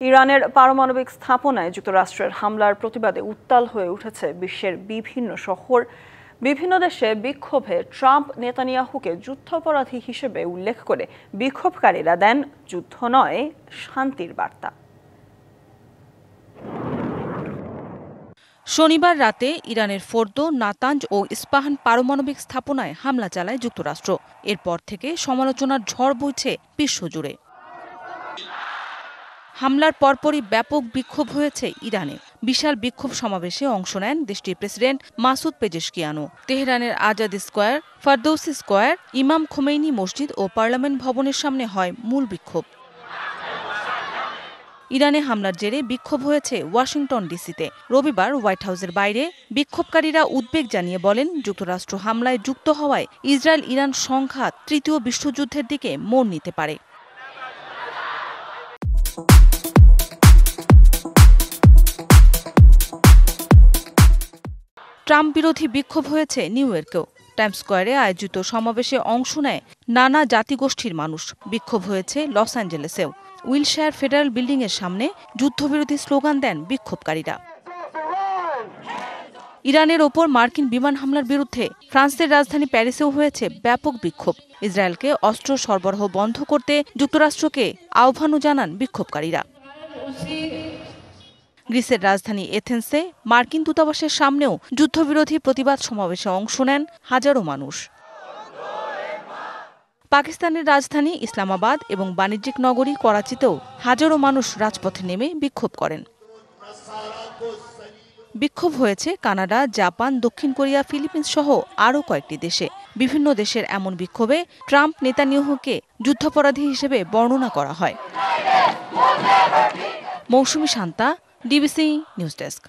ইরানের পারমাণবিক স্থাপনায় যুক্তরাষ্ট্রের হামলার প্রতিবাদে উত্তাল হয়ে উঠেছে বিশ্বের বিভিন্ন শহর। বিভিন্ন দেশে বিক্ষোভে ট্রাম্প নেতানিয়াহুকে যুদ্ধাপরাধী হিসেবে উল্লেখ করে বিক্ষোভকারীরা দেন যুদ্ধ নয়, শান্তির বার্তা। শনিবার রাতে ইরানের ফোর্দো, নাতাঞ্জ ও ইস্পাহান পারমাণবিক স্থাপনায় হামলা চালায় যুক্তরাষ্ট্র। এরপর থেকে সমালোচনার ঝড় বইছে বিশ্বজুড়ে। হামলার পরপরই ব্যাপক বিক্ষোভ হয়েছে ইরানে। বিশাল বিক্ষোভ সমাবেশে অংশ নেন দেশটির প্রেসিডেন্ট মাসুদ পেজেশকিয়ানো। তেহরানের Azad square, Ferdowsi square, Imam Khomeini মসজিদ ও পার্লামেন্ট ভবনের সামনে হয় মূল বিক্ষোভ। ইরানে হামলার জেরে বিক্ষোভ হয়েছে ওয়াশিংটন ডিসিতে। রবিবার হোয়াইট হাউসের বাইরে বিক্ষোভকারীরা উদ্বেগ জানিয়ে বলেন, যুক্তরাষ্ট্র হামলায় যুক্ত হওয়ায় ইসরায়েল ইরান সংঘাত তৃতীয় বিশ্বযুদ্ধের দিকে মোড় নিতে পারে। ট্রাম্প বিরোধী বিক্ষোভ হয়েছে নিউ ইয়র্কেও। টাইমস স্কয়ারে আয়োজিত সমাবেশে অংশ নেয় নানা জাতিগোষ্ঠীর মানুষ। বিক্ষোভ হয়েছে লস অ্যাঞ্জেলেসেও। উইলশায়ার ফেডারেল বিল্ডিংয়ের সামনে যুদ্ধবিরোধী স্লোগান দেন বিক্ষোভকারীরা। ইরানের ওপর মার্কিন বিমান হামলার বিরুদ্ধে ফ্রান্সের রাজধানী প্যারিসেও হয়েছে ব্যাপক বিক্ষোভ। ইসরায়েলকে অস্ত্র সরবরাহ বন্ধ করতে যুক্তরাষ্ট্রকে আহ্বানও জানান বিক্ষোভকারীরা। গ্রিসের রাজধানী এথেন্সে মার্কিন দূতাবাসের সামনেও যুদ্ধবিরোধী প্রতিবাদ সমাবেশে অংশ নেন হাজারো মানুষ। পাকিস্তানের রাজধানী ইসলামাবাদ এবং বাণিজ্যিক নগরী করাচিতেও হাজারো মানুষ রাজপথে নেমে বিক্ষোভ করেন। বিক্ষোভ হয়েছে কানাডা, জাপান, দক্ষিণ কোরিয়া, ফিলিপিন্স সহ আরও কয়েকটি দেশে। বিভিন্ন দেশের এমন বিক্ষোভে ট্রাম্প নেতানিয়াহুকে যুদ্ধাপরাধী হিসেবে বর্ণনা করা হয়। মৌসুমী শান্তা, ডিবিসি নিউজ ডেস্ক।